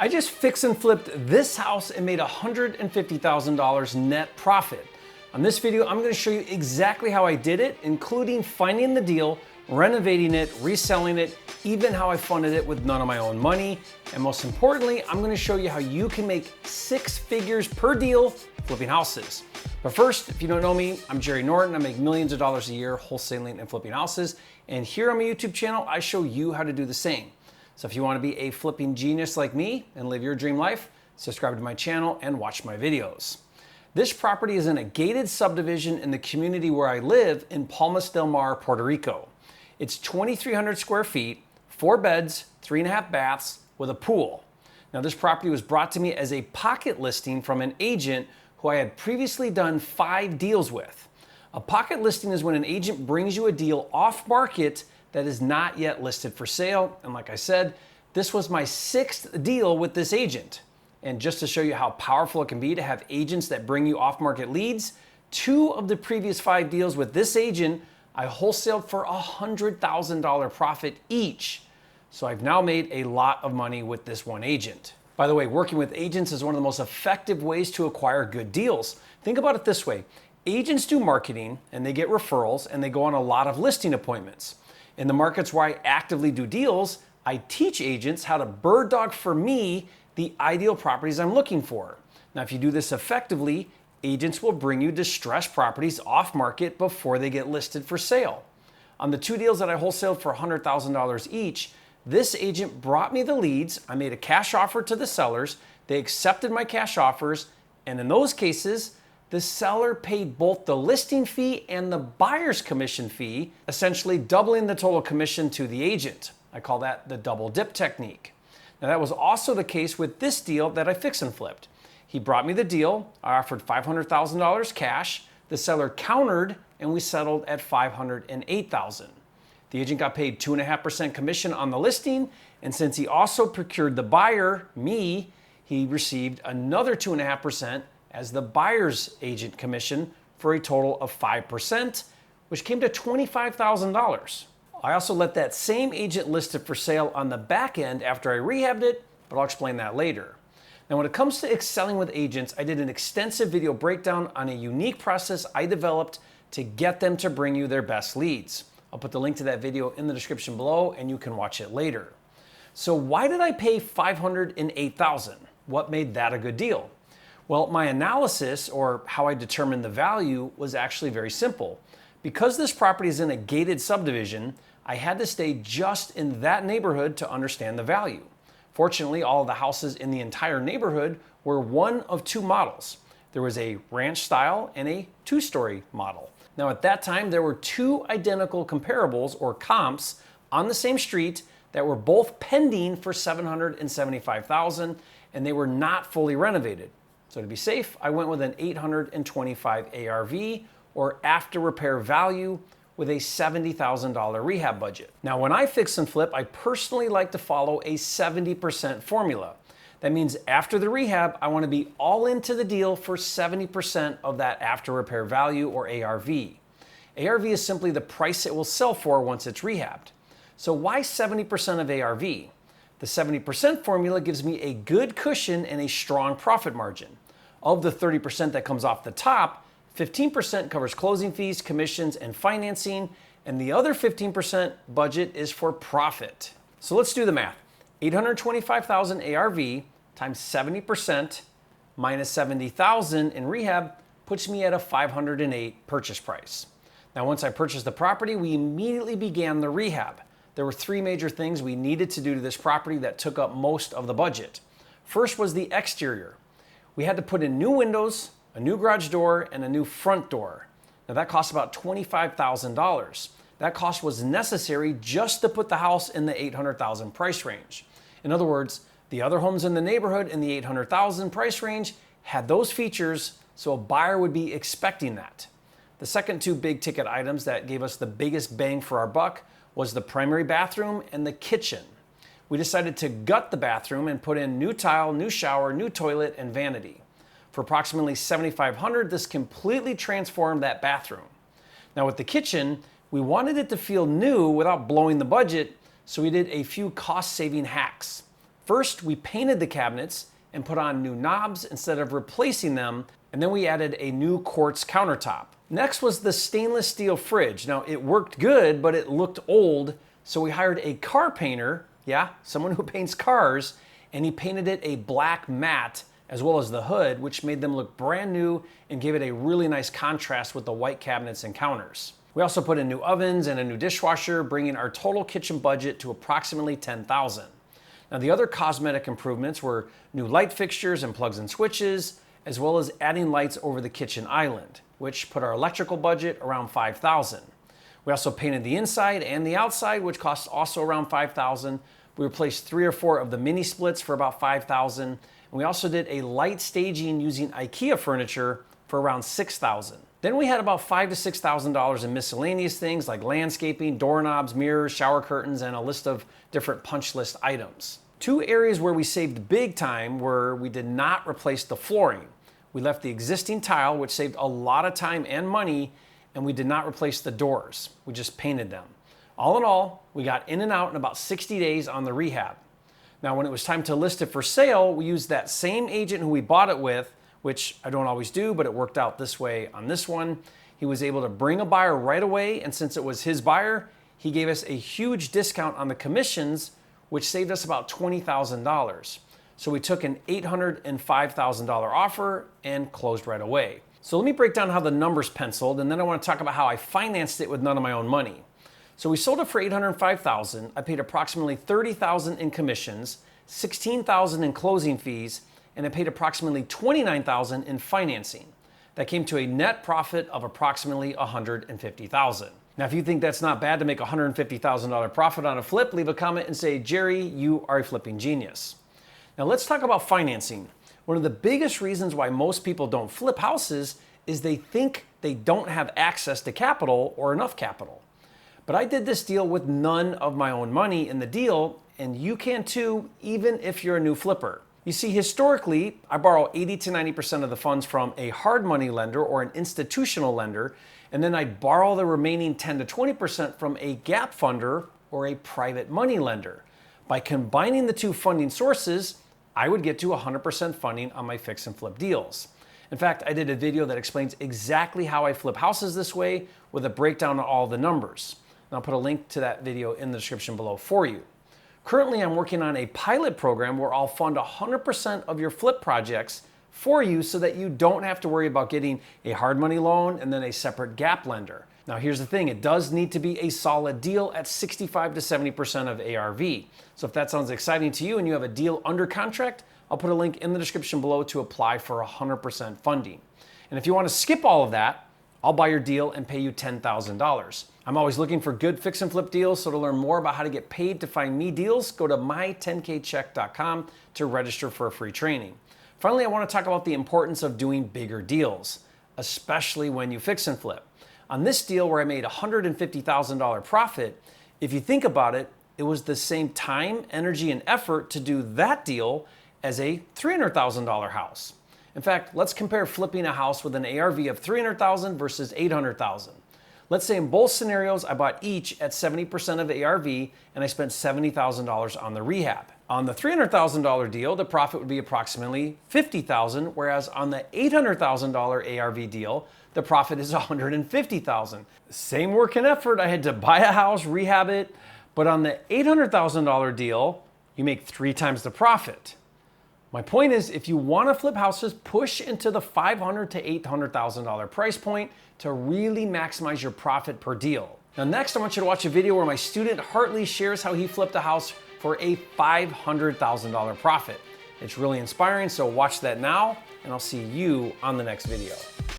I just fix and flipped this house and made $150,000 net profit. On this video, I'm going to show you exactly how I did it, including finding the deal, renovating it, reselling it, even how I funded it with none of my own money. And most importantly, I'm going to show you how you can make 6 figures per deal flipping houses. But first, if you don't know me, I'm Jerry Norton. I make millions of dollars a year wholesaling and flipping houses. And here on my YouTube channel, I show you how to do the same. So if you want to be a flipping genius like me and live your dream life, subscribe to my channel and watch my videos. This property is in a gated subdivision in the community where I live in Palmas del Mar, Puerto Rico. It's 2,300 square feet, 4 beds, 3.5 baths with a pool. Now this property was brought to me as a pocket listing from an agent who I had previously done 5 deals with. A pocket listing is when an agent brings you a deal off market that is not yet listed for sale. And like I said, this was my 6th deal with this agent. And just to show you how powerful it can be to have agents that bring you off-market leads, 2 of the previous 5 deals with this agent, I wholesaled for $100,000 profit each. So I've now made a lot of money with this one agent. By the way, working with agents is one of the most effective ways to acquire good deals. Think about it this way. Agents do marketing and they get referrals and they go on a lot of listing appointments. In the markets where I actively do deals, I teach agents how to bird dog for me the ideal properties I'm looking for. Now, if you do this effectively, agents will bring you distressed properties off market before they get listed for sale. On the 2 deals that I wholesaled for $100,000 each, this agent brought me the leads. I made a cash offer to the sellers. They accepted my cash offers. And in those cases, the seller paid both the listing fee and the buyer's commission fee, essentially doubling the total commission to the agent. I call that the double dip technique. Now that was also the case with this deal that I fix and flipped. He brought me the deal. I offered $500,000 cash. The seller countered and we settled at $508,000. The agent got paid 2.5% commission on the listing, and since he also procured the buyer, me, he received another 2.5% as the buyer's agent commission for a total of 5%, which came to $25,000. I also let that same agent list it for sale on the back end after I rehabbed it, but I'll explain that later. Now, when it comes to excelling with agents, I did an extensive video breakdown on a unique process I developed to get them to bring you their best leads. I'll put the link to that video in the description below and you can watch it later. So why did I pay $508,000? What made that a good deal? Well, my analysis, or how I determined the value, was actually very simple. Because this property is in a gated subdivision, I had to stay just in that neighborhood to understand the value. Fortunately, all of the houses in the entire neighborhood were one of 2 models. There was a ranch style and a 2-story model. Now at that time, there were 2 identical comparables or comps on the same street that were both pending for $775,000 and they were not fully renovated. So to be safe, I went with an 825 ARV or after repair value with a $70,000 rehab budget. Now when I fix and flip, I personally like to follow a 70% formula. That means after the rehab, I want to be all into the deal for 70% of that after repair value or ARV. ARV is simply the price it will sell for once it's rehabbed. So why 70% of ARV? The 70% formula gives me a good cushion and a strong profit margin. Of the 30% that comes off the top, 15% covers closing fees, commissions, and financing, and the other 15% budget is for profit. So let's do the math. 825,000 ARV times 70% minus 70,000 in rehab puts me at a 508 purchase price. Now, once I purchased the property, we immediately began the rehab. There were 3 major things we needed to do to this property that took up most of the budget. First was the exterior. We had to put in new windows, a new garage door, and a new front door. Now that cost about $25,000. That cost was necessary just to put the house in the $800,000 price range. In other words, the other homes in the neighborhood in the $800,000 price range had those features, so a buyer would be expecting that. The second 2 big ticket items that gave us the biggest bang for our buck was the primary bathroom and the kitchen. We decided to gut the bathroom and put in new tile, new shower, new toilet, and vanity. For approximately $7,500, this completely transformed that bathroom. Now with the kitchen, we wanted it to feel new without blowing the budget, so we did a few cost-saving hacks. First, we painted the cabinets and put on new knobs instead of replacing them, and then we added a new quartz countertop. Next was the stainless steel fridge. Now, it worked good, but it looked old, so we hired a car painter, yeah, someone who paints cars, and he painted it a black matte as well as the hood, which made them look brand new and gave it a really nice contrast with the white cabinets and counters. We also put in new ovens and a new dishwasher, bringing our total kitchen budget to approximately $10,000. Now, the other cosmetic improvements were new light fixtures and plugs and switches, as well as adding lights over the kitchen island, which put our electrical budget around $5,000. We also painted the inside and the outside, which cost also around $5,000. We replaced 3 or 4 of the mini splits for about $5,000. And we also did a light staging using IKEA furniture for around $6,000. Then we had about $5,000 to $6,000 in miscellaneous things like landscaping, doorknobs, mirrors, shower curtains, and a list of different punch list items. 2 areas where we saved big time were we did not replace the flooring. We left the existing tile, which saved a lot of time and money, and we did not replace the doors. We just painted them. All in all, we got in and out in about 60 days on the rehab. Now, when it was time to list it for sale, we used that same agent who we bought it with, which I don't always do, but it worked out this way on this one. He was able to bring a buyer right away, and since it was his buyer, he gave us a huge discount on the commissions, which saved us about $20,000. So we took an $805,000 offer and closed right away. So let me break down how the numbers penciled, and then I want to talk about how I financed it with none of my own money. So we sold it for $805,000. I paid approximately $30,000 in commissions, $16,000 in closing fees, and I paid approximately $29,000 in financing. That came to a net profit of approximately $150,000. Now, if you think that's not bad to make a $150,000 profit on a flip, leave a comment and say, Jerry, you are a flipping genius. Now let's talk about financing. One of the biggest reasons why most people don't flip houses is they think they don't have access to capital or enough capital. But I did this deal with none of my own money in the deal, and you can too, even if you're a new flipper. You see, historically, I borrow 80 to 90% of the funds from a hard money lender or an institutional lender, and then I borrow the remaining 10 to 20% from a gap funder or a private money lender. By combining the 2 funding sources, I would get to 100% funding on my fix and flip deals. In fact, I did a video that explains exactly how I flip houses this way with a breakdown of all the numbers. And I'll put a link to that video in the description below for you. Currently, I'm working on a pilot program where I'll fund 100% of your flip projects for you so that you don't have to worry about getting a hard money loan and then a separate gap lender. Now, here's the thing. It does need to be a solid deal at 65 to 70% of ARV. So if that sounds exciting to you and you have a deal under contract, I'll put a link in the description below to apply for 100% funding. And if you want to skip all of that, I'll buy your deal and pay you $10,000. I'm always looking for good fix and flip deals, so to learn more about how to get paid to find me deals, go to my10kcheck.com to register for a free training. Finally, I want to talk about the importance of doing bigger deals, especially when you fix and flip. On this deal where I made $150,000 profit, if you think about it, it was the same time, energy, and effort to do that deal as a $300,000 house. In fact, let's compare flipping a house with an ARV of $300,000 versus $800,000. Let's say in both scenarios, I bought each at 70% of ARV and I spent $70,000 on the rehab. On the $300,000 deal, the profit would be approximately $50,000, whereas on the $800,000 ARV deal, the profit is $150,000. Same work and effort. I had to buy a house, rehab it, but on the $800,000 deal, you make 3 times the profit. My point is, if you want to flip houses, push into the $500,000 to $800,000 price point to really maximize your profit per deal. Now next, I want you to watch a video where my student Hartley shares how he flipped a house for a $500,000 profit. It's really inspiring, so watch that now, and I'll see you on the next video.